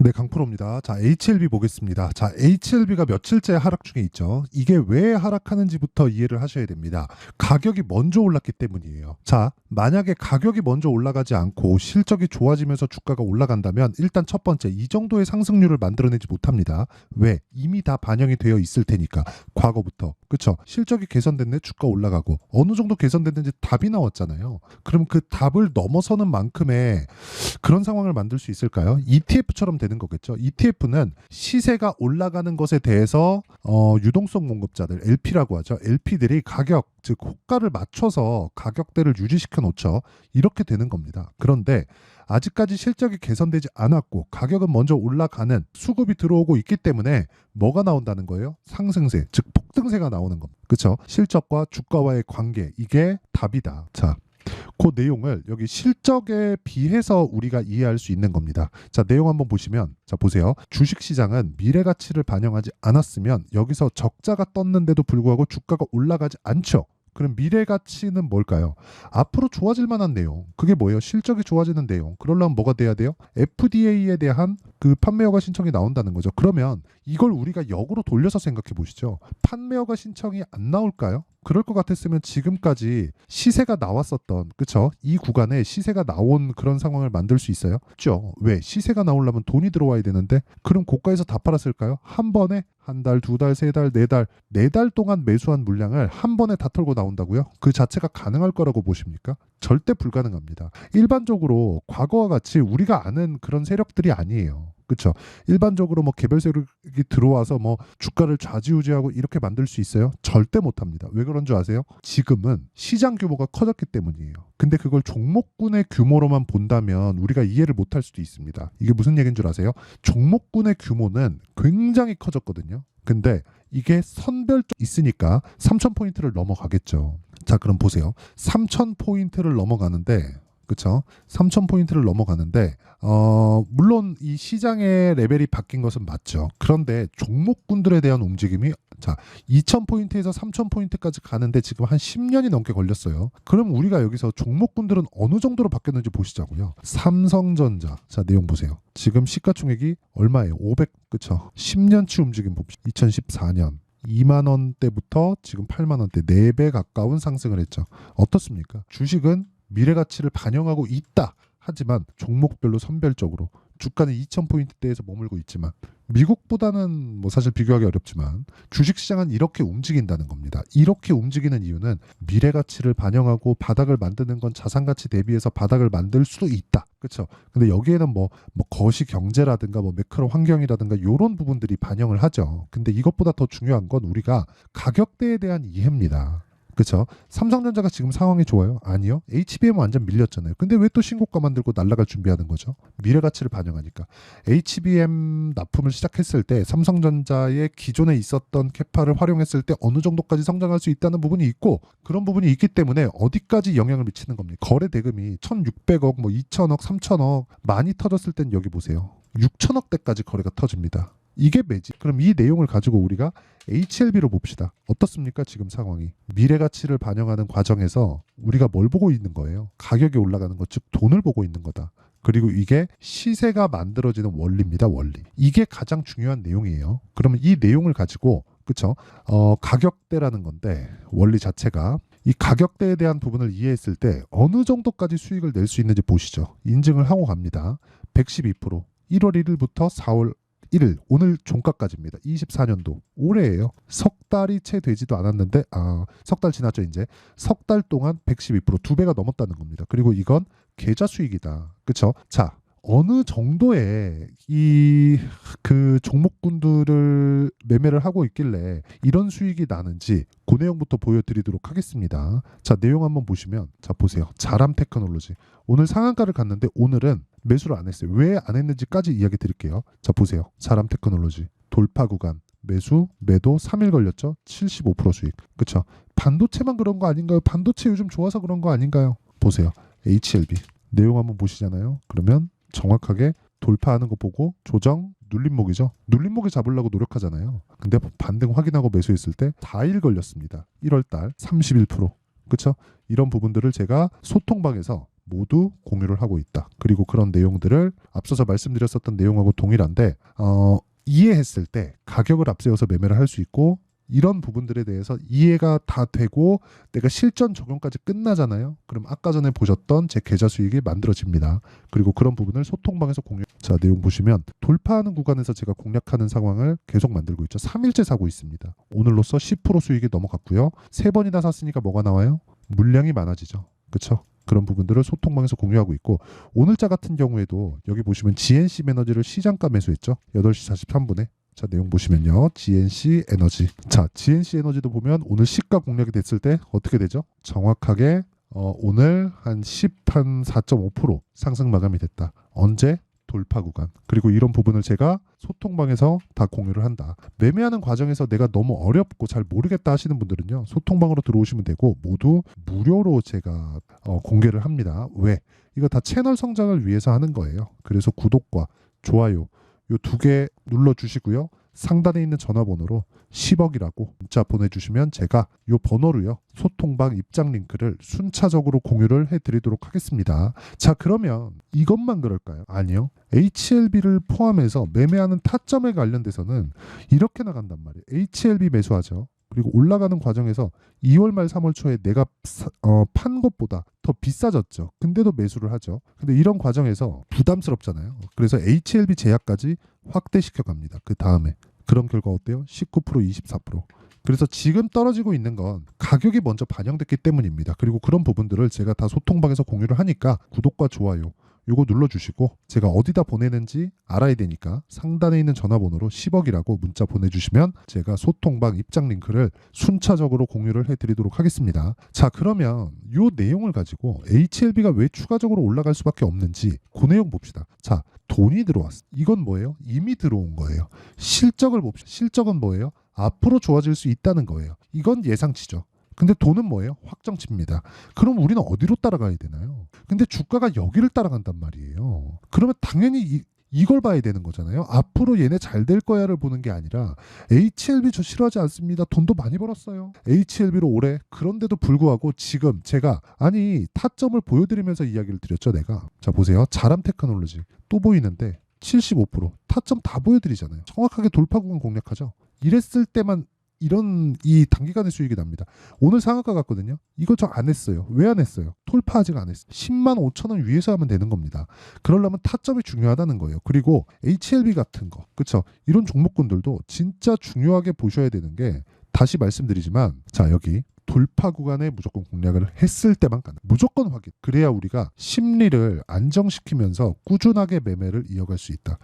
네, 강프로입니다. 자, HLB 보겠습니다. 자, HLB가 며칠째 하락 중에 있죠. 이게 왜 하락하는지부터 이해를 하셔야 됩니다. 가격이 먼저 올랐기 때문이에요. 자, 만약에 가격이 먼저 올라가지 않고 실적이 좋아지면서 주가가 올라간다면 일단 첫 번째, 이 정도의 상승률을 만들어내지 못합니다. 왜? 이미 다 반영이 되어 있을 테니까. 과거부터. 그쵸? 실적이 개선됐네, 주가 올라가고. 어느 정도 개선됐는지 답이 나왔잖아요. 그럼 그 답을 넘어서는 만큼의 그런 상황을 만들 수 있을까요? ETF처럼 되는 거겠죠. ETF는 시세가 올라가는 것에 대해서 유동성 공급자들, LP라고 하죠. LP들이 가격, 즉 호가를 맞춰서 가격대를 유지시켜 놓죠. 이렇게 되는 겁니다. 그런데 아직까지 실적이 개선되지 않았고 가격은 먼저 올라가는 수급이 들어오고 있기 때문에 뭐가 나온다는 거예요? 상승세, 즉 폭등세가 나오는 겁니다. 그렇죠? 실적과 주가와의 관계, 이게 답이다. 자, 그 내용을 여기 실적에 비해서 우리가 이해할 수 있는 겁니다. 자, 내용 한번 보시면, 자, 보세요. 주식시장은 미래 가치를 반영하지 않았으면 여기서 적자가 떴는데도 불구하고 주가가 올라가지 않죠. 그럼 미래 가치는 뭘까요? 앞으로 좋아질 만한 내용. 그게 뭐예요? 실적이 좋아지는 내용. 그러려면 뭐가 돼야 돼요? FDA에 대한 그 판매 허가 신청이 나온다는 거죠. 그러면 이걸 우리가 역으로 돌려서 생각해 보시죠. 판매 허가 신청이 안 나올까요? 그럴 것 같았으면 지금까지 시세가 나왔었던, 그쵸? 이 구간에 시세가 나온 그런 상황을 만들 수 있어요? 없죠. 왜? 시세가 나오려면 돈이 들어와야 되는데, 그럼 고가에서 다 팔았을까요? 한 번에 한 달, 두 달, 세 달, 네 달, 네 달 동안 매수한 물량을 한 번에 다 털고 나온다고요? 그 자체가 가능할 거라고 보십니까? 절대 불가능합니다. 일반적으로 과거와 같이 우리가 아는 그런 세력들이 아니에요. 그렇죠. 일반적으로 뭐 개별 세력이 들어와서 뭐 주가를 좌지우지하고 이렇게 만들 수 있어요? 절대 못합니다. 왜 그런 줄 아세요? 지금은 시장 규모가 커졌기 때문이에요. 근데 그걸 종목군의 규모로만 본다면 우리가 이해를 못할 수도 있습니다. 이게 무슨 얘기인 줄 아세요? 종목군의 규모는 굉장히 커졌거든요. 근데 이게 선별적 있으니까 3,000포인트를 넘어가겠죠. 자, 그럼 보세요. 3,000포인트를 넘어가는데, 그쵸? 3,000포인트를 넘어가는데, 물론 이 시장의 레벨이 바뀐 것은 맞죠. 그런데 종목군들에 대한 움직임이, 자, 2,000포인트에서 3,000포인트까지 가는데 지금 한 10년이 넘게 걸렸어요. 그럼 우리가 여기서 종목군들은 어느 정도로 바뀌었는지 보시자고요. 삼성전자, 자, 내용 보세요. 지금 시가총액이 얼마예요? 500, 그쵸? 10년치 움직임 봅시다. 2014년. 2만 원대부터 지금 8만 원대, 4배 가까운 상승을 했죠. 어떻습니까? 주식은 미래 가치를 반영하고 있다. 하지만 종목별로 선별적으로 주가는 2,000포인트대에서 머물고 있지만 미국보다는 뭐 사실 비교하기 어렵지만 주식시장은 이렇게 움직인다는 겁니다. 이렇게 움직이는 이유는 미래 가치를 반영하고 바닥을 만드는 건 자산 가치 대비해서 바닥을 만들 수도 있다. 그렇죠? 근데 여기에는 뭐 거시 경제라든가 뭐 매크로 환경이라든가 이런 부분들이 반영을 하죠. 근데 이것보다 더 중요한 건 우리가 가격대에 대한 이해입니다. 그렇죠? 삼성전자가 지금 상황이 좋아요? 아니요. HBM 완전 밀렸잖아요. 근데 왜 또 신고가 만들고 날아갈 준비하는 거죠? 미래 가치를 반영하니까. HBM 납품을 시작했을 때 삼성전자의 기존에 있었던 캐파를 활용했을 때 어느 정도까지 성장할 수 있다는 부분이 있고 그런 부분이 있기 때문에 어디까지 영향을 미치는 겁니까? 거래 대금이 1,600억, 뭐 2,000억, 3,000억 많이 터졌을 땐 여기 보세요. 6,000억대까지 거래가 터집니다. 이게 매직. 그럼 이 내용을 가지고 우리가 HLB로 봅시다. 어떻습니까? 지금 상황이. 미래 가치를 반영하는 과정에서 우리가 뭘 보고 있는 거예요? 가격이 올라가는 것, 즉 돈을 보고 있는 거다. 그리고 이게 시세가 만들어지는 원리입니다. 원리. 이게 가장 중요한 내용이에요. 그러면 이 내용을 가지고, 그쵸? 가격대라는 건데 원리 자체가 이 가격대에 대한 부분을 이해했을 때 어느 정도까지 수익을 낼 수 있는지 보시죠. 인증을 하고 갑니다. 112%. 1월 1일부터 4월 1일, 오늘 종가까지입니다. 24년도 올해예요. 석 달이 채 되지도 않았는데 석 달 지났죠. 이제 석 달 동안 112%, 2배가 넘었다는 겁니다. 그리고 이건 계좌 수익이다. 그렇죠? 자, 어느 정도의 이 그 종목군들을 매매를 하고 있길래 이런 수익이 나는지 그 내용부터 보여드리도록 하겠습니다. 자, 내용 한번 보시면, 자, 보세요. 자람 테크놀로지. 오늘 상한가를 갔는데 오늘은 매수를 안 했어요. 왜 안 했는지까지 이야기 드릴게요. 자, 보세요. 자람 테크놀로지. 돌파 구간. 매수, 매도 3일 걸렸죠? 75% 수익. 그쵸? 반도체만 그런 거 아닌가요? 반도체 요즘 좋아서 그런 거 아닌가요? 보세요. HLB. 내용 한번 보시잖아요. 그러면 정확하게 돌파하는 거 보고 조정, 눌림목이죠. 눌림목에 잡으려고 노력하잖아요. 근데 반등 확인하고 매수했을 때 4일 걸렸습니다. 1월달 31%. 그쵸? 이런 부분들을 제가 소통방에서 모두 공유를 하고 있다. 그리고 그런 내용들을 앞서서 말씀드렸었던 내용하고 동일한데 이해했을 때 가격을 앞세워서 매매를 할 수 있고 이런 부분들에 대해서 이해가 다 되고 내가 실전 적용까지 끝나잖아요. 그럼 아까 전에 보셨던 제 계좌 수익이 만들어집니다. 그리고 그런 부분을 소통방에서 공유. 자, 내용 보시면 돌파하는 구간에서 제가 공략하는 상황을 계속 만들고 있죠. 3일째 사고 있습니다. 오늘로써 10% 수익이 넘어갔고요. 3번이나 샀으니까 뭐가 나와요? 물량이 많아지죠. 그렇죠? 그런 부분들을 소통방에서 공유하고 있고 오늘자 같은 경우에도 여기 보시면 GNC 에너지를 시장가 매수했죠. 8시 43분에. 자, 내용 보시면요. GNC 에너지. 자, GNC 에너지도 보면 오늘 시가 공략이 됐을 때 어떻게 되죠? 정확하게 오늘 한 4.5% 상승 마감이 됐다. 언제? 돌파 구간. 그리고 이런 부분을 제가 소통방에서 다 공유를 한다. 매매하는 과정에서 내가 너무 어렵고 잘 모르겠다 하시는 분들은요. 소통방으로 들어오시면 되고 모두 무료로 제가 공개를 합니다. 왜? 이거 다 채널 성장을 위해서 하는 거예요. 그래서 구독과 좋아요 요 2개 눌러주시고요. 상단에 있는 전화번호로 10억이라고 문자 보내주시면 제가 요 번호로요. 소통방 입장 링크를 순차적으로 공유를 해드리도록 하겠습니다. 자, 그러면 이것만 그럴까요? 아니요. HLB를 포함해서 매매하는 타점에 관련돼서는 이렇게 나간단 말이에요. HLB 매수하죠. 그리고 올라가는 과정에서 2월 말 3월 초에 내가 판 것보다 더 비싸졌죠. 근데도 매수를 하죠. 근데 이런 과정에서 부담스럽잖아요. 그래서 HLB 제약까지 확대시켜 갑니다. 그 다음에 그런 결과 어때요? 19%, 24%. 그래서 지금 떨어지고 있는 건 가격이 먼저 반영됐기 때문입니다. 그리고 그런 부분들을 제가 다 소통방에서 공유를 하니까 구독과 좋아요 요거 눌러주시고 제가 어디다 보내는지 알아야 되니까 상단에 있는 전화번호로 10억이라고 문자 보내주시면 제가 소통방 입장 링크를 순차적으로 공유를 해드리도록 하겠습니다. 자, 그러면 요 내용을 가지고 HLB가 왜 추가적으로 올라갈 수밖에 없는지 그 내용 봅시다. 자, 돈이 들어왔어. 이건 뭐예요? 이미 들어온 거예요. 실적을 봅시다. 실적은 뭐예요? 앞으로 좋아질 수 있다는 거예요. 이건 예상치죠. 근데 돈은 뭐예요? 확정치입니다. 그럼 우리는 어디로 따라가야 되나요? 근데 주가가 여기를 따라간단 말이에요. 그러면 당연히 이걸 봐야 되는 거잖아요. 앞으로 얘네 잘 될 거야를 보는 게 아니라 HLB 저 싫어하지 않습니다. 돈도 많이 벌었어요. HLB로 올해. 그런데도 불구하고 지금 제가 타점을 보여드리면서 이야기를 드렸죠. 내가. 자, 보세요. 자람 테크놀로지 또 보이는데 75% 타점 다 보여드리잖아요. 정확하게 돌파 구간 공략하죠. 이랬을 때만 이런 이 단기간의 수익이 납니다. 오늘 상한가 같거든요. 이거 저 안 했어요. 왜 안 했어요? 돌파 아직 안 했어요. 10만 5천 원 위에서 하면 되는 겁니다. 그러려면 타점이 중요하다는 거예요. 그리고 HLB 같은 거, 그렇죠? 이런 종목군들도 진짜 중요하게 보셔야 되는 게 다시 말씀드리지만 자, 여기 돌파 구간에 무조건 공략을 했을 때만 가능. 무조건 확인. 그래야 우리가 심리를 안정시키면서 꾸준하게 매매를 이어갈 수 있다.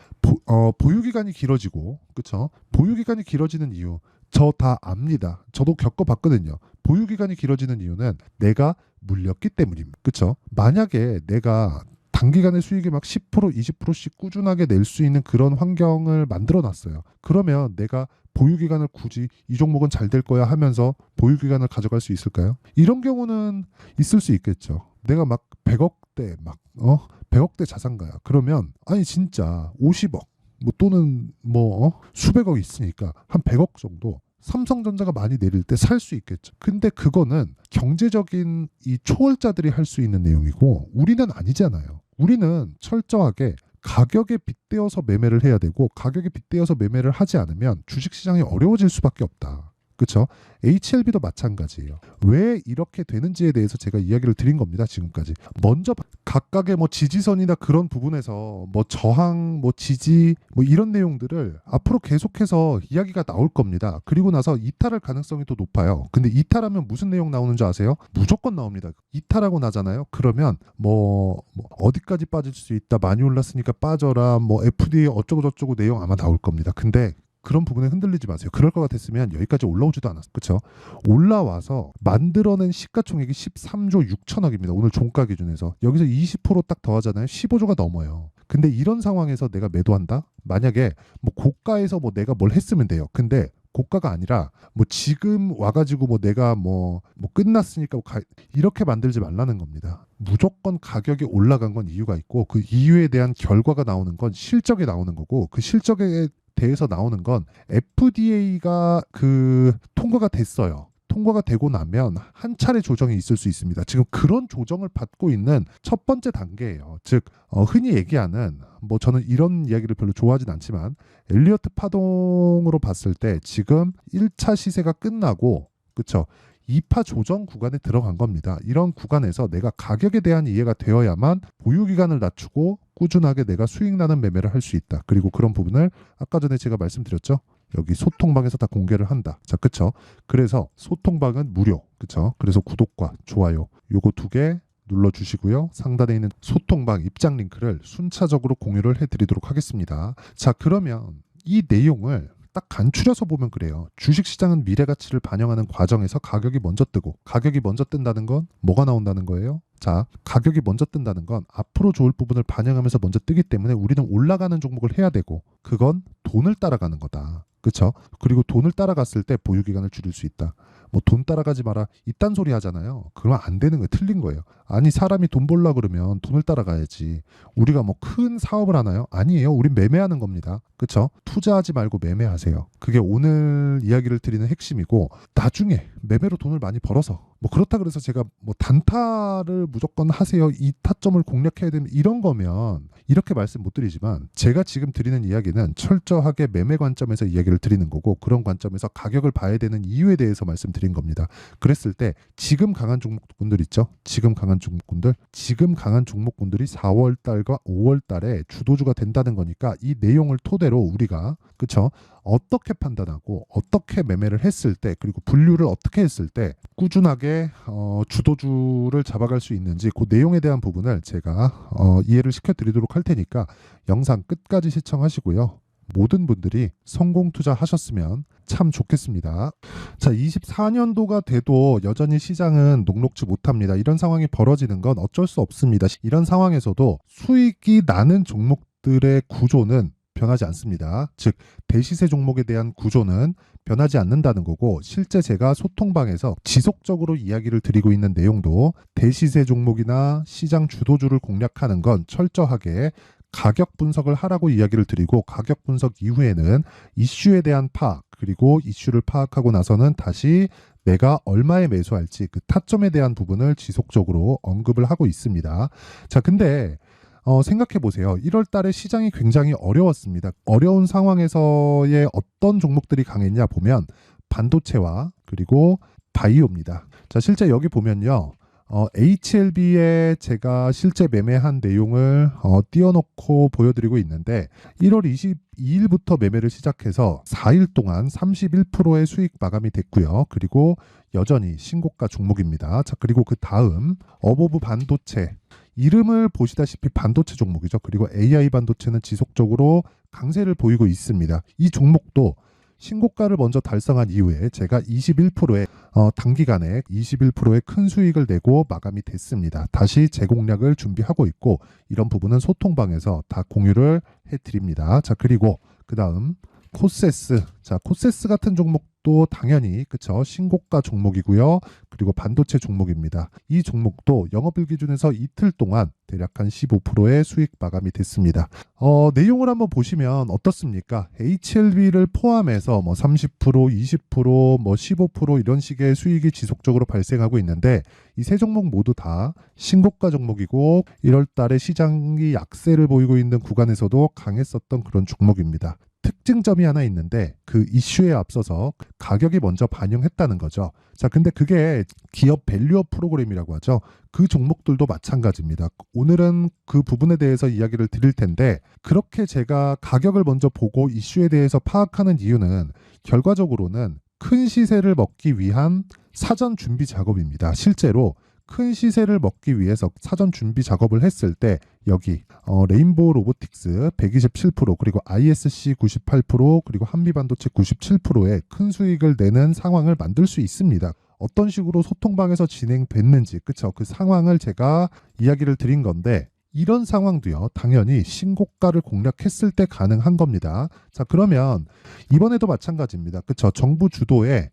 보유기간이 길어지고, 그렇죠? 보유기간이 길어지는 이유 저 다 압니다. 저도 겪어봤거든요. 보유기간이 길어지는 이유는 내가 물렸기 때문입니다. 그렇죠? 만약에 내가 단기간에 수익이 막 10%, 20%씩 꾸준하게 낼 수 있는 그런 환경을 만들어 놨어요. 그러면 내가 보유기간을 굳이 이 종목은 잘 될 거야 하면서 보유기간을 가져갈 수 있을까요? 이런 경우는 있을 수 있겠죠. 내가 막 100억대 100억대 자산가야. 그러면 진짜 50억 또는 수백억 있으니까 한 100억 정도 삼성전자가 많이 내릴 때 살 수 있겠죠. 근데 그거는 경제적인 이 초월자들이 할 수 있는 내용이고 우리는 아니잖아요. 우리는 철저하게 가격에 빗대어서 매매를 해야 되고 가격에 빗대어서 매매를 하지 않으면 주식시장이 어려워질 수밖에 없다. 그렇죠? HLB도 마찬가지예요. 왜 이렇게 되는지에 대해서 제가 이야기를 드린 겁니다. 지금까지. 먼저 각각의 지지선이나 그런 부분에서 저항, 지지 이런 내용들을 앞으로 계속해서 이야기가 나올 겁니다. 그리고 나서 이탈할 가능성이 더 높아요. 근데 이탈하면 무슨 내용 나오는 줄 아세요? 무조건 나옵니다. 이탈하고 나잖아요. 그러면 어디까지 빠질 수 있다. 많이 올랐으니까 빠져라. FDA 어쩌고 저쩌고 내용 아마 나올 겁니다. 근데 그런 부분에 흔들리지 마세요. 그럴 것 같았으면 여기까지 올라오지도 않았어요. 그렇죠? 올라와서 만들어낸 시가총액이 13조 6천억입니다. 오늘 종가 기준에서. 여기서 20%딱 더하잖아요. 15조가 넘어요. 근데 이런 상황에서 내가 매도한다? 만약에 고가에서 내가 뭘 했으면 돼요. 근데 고가가 아니라 지금 와가지고 내가 끝났으니까 이렇게 만들지 말라는 겁니다. 무조건 가격이 올라간 건 이유가 있고 그 이유에 대한 결과가 나오는 건 실적에 나오는 거고 그 실적에 대해서 나오는 건 FDA가 통과가 됐어요. 통과가 되고 나면 한 차례 조정이 있을 수 있습니다. 지금 그런 조정을 받고 있는 첫 번째 단계예요. 즉 흔히 얘기하는 뭐 저는 이런 이야기를 별로 좋아하진 않지만 엘리어트 파동으로 봤을 때 지금 1차 시세가 끝나고 그쵸? 2파 조정 구간에 들어간 겁니다. 이런 구간에서 내가 가격에 대한 이해가 되어야만 보유기간을 낮추고 꾸준하게 내가 수익 나는 매매를 할 수 있다. 그리고 그런 부분을 아까 전에 제가 말씀드렸죠. 여기 소통방에서 다 공개를 한다. 자, 그쵸? 그래서 소통방은 무료. 그쵸? 그래서 구독과 좋아요 요거 2개 눌러주시고요. 상단에 있는 소통방 입장 링크를 순차적으로 공유를 해드리도록 하겠습니다. 자, 그러면 이 내용을 딱 간추려서 보면 그래요. 주식시장은 미래가치를 반영하는 과정에서 가격이 먼저 뜨고 가격이 먼저 뜬다는 건 뭐가 나온다는 거예요? 자, 가격이 먼저 뜬다는 건 앞으로 좋을 부분을 반영하면서 먼저 뜨기 때문에 우리는 올라가는 종목을 해야 되고 그건 돈을 따라가는 거다. 그렇죠? 그리고 돈을 따라갔을 때 보유기간을 줄일 수 있다. 뭐 돈 따라가지 마라 이딴 소리 하잖아요. 그러면 안 되는 거예요. 틀린 거예요. 아니 사람이 돈 벌라 그러면 돈을 따라가야지. 우리가 뭐 큰 사업을 하나요? 아니에요. 우린 매매하는 겁니다. 그렇죠? 투자하지 말고 매매하세요. 그게 오늘 이야기를 드리는 핵심이고 나중에 매매로 돈을 많이 벌어서 뭐 그렇다 그래서 제가 뭐 단타를 무조건 하세요. 이 타점을 공략해야 되는 이런 거면 이렇게 말씀 못 드리지만 제가 지금 드리는 이야기는 철저하게 매매 관점에서 이야기를 드리는 거고 그런 관점에서 가격을 봐야 되는 이유에 대해서 말씀드린 겁니다. 그랬을 때 지금 강한 종목군들 있죠? 지금 강한 종목군들이 4월 달과 5월 달에 주도주가 된다는 거니까 이 내용을 토대로 우리가 그쵸? 어떻게 판단하고 어떻게 매매를 했을 때 그리고 분류를 어떻게 했을 때 꾸준하게 주도주를 잡아갈 수 있는지 그 내용에 대한 부분을 제가 이해를 시켜드리도록 할 테니까 영상 끝까지 시청하시고요. 모든 분들이 성공 투자하셨으면 참 좋겠습니다. 자, 24년도가 돼도 여전히 시장은 녹록지 못합니다. 이런 상황이 벌어지는 건 어쩔 수 없습니다. 이런 상황에서도 수익이 나는 종목들의 구조는 변하지 않습니다. 즉 대시세 종목에 대한 구조는 변하지 않는다는 거고 실제 제가 소통방에서 지속적으로 이야기를 드리고 있는 내용도 대시세 종목이나 시장 주도주를 공략하는 건 철저하게 가격 분석을 하라고 이야기를 드리고 가격 분석 이후에는 이슈에 대한 파악 그리고 이슈를 파악하고 나서는 다시 내가 얼마에 매수할지 그 타점에 대한 부분을 지속적으로 언급을 하고 있습니다. 자, 근데 생각해 보세요. 1월 달에 시장이 굉장히 어려웠습니다. 어려운 상황에서의 어떤 종목들이 강했냐 보면 반도체와 그리고 바이오입니다. 자, 실제 여기 보면요. HLB에 제가 실제 매매한 내용을 띄워놓고 보여드리고 있는데 1월 22일부터 매매를 시작해서 4일 동안 31%의 수익 마감이 됐고요. 그리고 여전히 신고가 종목입니다. 자, 그리고 그 다음 어보브 반도체 이름을 보시다시피 반도체 종목이죠. 그리고 AI 반도체는 지속적으로 강세를 보이고 있습니다. 이 종목도 신고가를 먼저 달성한 이후에 제가 21%의 단기간에 21%의 큰 수익을 내고 마감이 됐습니다. 다시 재공략을 준비하고 있고 이런 부분은 소통방에서 다 공유를 해드립니다. 자, 그리고 그 다음 코세스. 자, 코세스 같은 종목도 당연히 그쵸 신고가 종목이고요. 그리고 반도체 종목입니다. 이 종목도 영업일 기준에서 이틀 동안 대략 한 15%의 수익 마감이 됐습니다. 내용을 한번 보시면 어떻습니까? HLB를 포함해서 뭐 30%, 20%, 뭐 15% 이런 식의 수익이 지속적으로 발생하고 있는데 이 세 종목 모두 다 신고가 종목이고 1월 달에 시장이 약세를 보이고 있는 구간에서도 강했었던 그런 종목입니다. 특징점이 하나 있는데 그 이슈에 앞서서 가격이 먼저 반영했다는 거죠. 자, 근데 그게 기업 밸류업 프로그램이라고 하죠. 그 종목들도 마찬가지입니다. 오늘은 그 부분에 대해서 이야기를 드릴 텐데 그렇게 제가 가격을 먼저 보고 이슈에 대해서 파악하는 이유는 결과적으로는 큰 시세를 먹기 위한 사전 준비 작업입니다. 실제로 큰 시세를 먹기 위해서 사전 준비 작업을 했을 때 여기 레인보우 로보틱스 127% 그리고 ISC 98% 그리고 한미반도체 97%의 큰 수익을 내는 상황을 만들 수 있습니다. 어떤 식으로 소통방에서 진행됐는지 그쵸? 그 상황을 제가 이야기를 드린 건데 이런 상황도요. 당연히 신고가를 공략했을 때 가능한 겁니다. 자, 그러면 이번에도 마찬가지입니다. 그쵸? 정부 주도의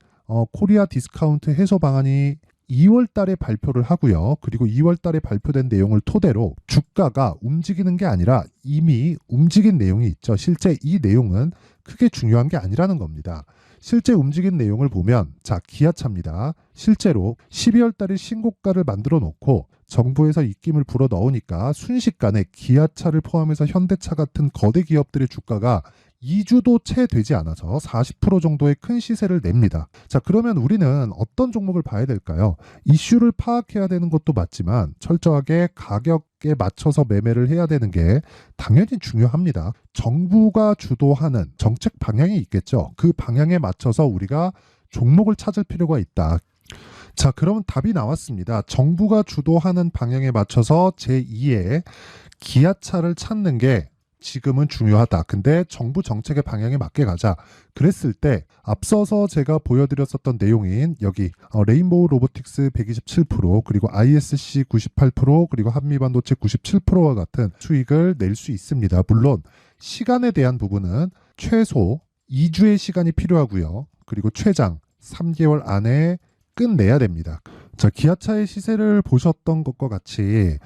코리아 디스카운트 해소 방안이 2월 달에 발표를 하고요. 그리고 2월 달에 발표된 내용을 토대로 주가가 움직이는 게 아니라 이미 움직인 내용이 있죠. 실제 이 내용은 크게 중요한 게 아니라는 겁니다. 실제 움직인 내용을 보면 자, 기아차입니다. 실제로 12월 달에 신고가를 만들어 놓고 정부에서 입김을 불어 넣으니까 순식간에 기아차를 포함해서 현대차 같은 거대 기업들의 주가가 2주도 채 되지 않아서 40% 정도의 큰 시세를 냅니다. 자, 그러면 우리는 어떤 종목을 봐야 될까요? 이슈를 파악해야 되는 것도 맞지만 철저하게 가격에 맞춰서 매매를 해야 되는 게 당연히 중요합니다. 정부가 주도하는 정책 방향이 있겠죠. 그 방향에 맞춰서 우리가 종목을 찾을 필요가 있다. 자, 그러면 답이 나왔습니다. 정부가 주도하는 방향에 맞춰서 제2의 기아차를 찾는 게 지금은 중요하다. 근데 정부 정책의 방향에 맞게 가자. 그랬을 때 앞서서 제가 보여드렸었던 내용인 여기 레인보우 로보틱스 127% 그리고 ISC 98% 그리고 한미반도체 97%와 같은 수익을 낼 수 있습니다. 물론 시간에 대한 부분은 최소 2주의 시간이 필요하고요. 그리고 최장 3개월 안에 끝내야 됩니다. 자, 기아차의 시세를 보셨던 것과 같이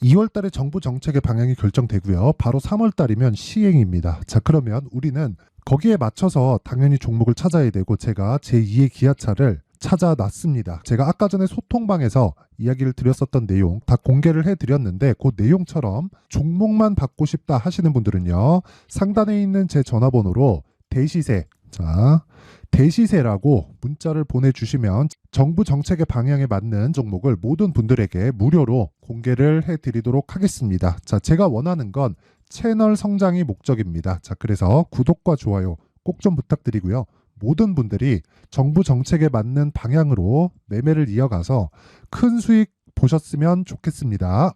2월 달에 정부 정책의 방향이 결정되고요. 바로 3월 달이면 시행입니다. 자, 그러면 우리는 거기에 맞춰서 당연히 종목을 찾아야 되고 제가 제2의 기아차를 찾아놨습니다. 제가 아까 전에 소통방에서 이야기를 드렸었던 내용 다 공개를 해드렸는데 그 내용처럼 종목만 받고 싶다 하시는 분들은요. 상단에 있는 제 전화번호로 대시세, 자, 대시세라고 문자를 보내주시면 정부 정책의 방향에 맞는 종목을 모든 분들에게 무료로 공개를 해드리도록 하겠습니다. 자, 제가 원하는 건 채널 성장이 목적입니다. 자, 그래서 구독과 좋아요 꼭 좀 부탁드리고요. 모든 분들이 정부 정책에 맞는 방향으로 매매를 이어가서 큰 수익 보셨으면 좋겠습니다.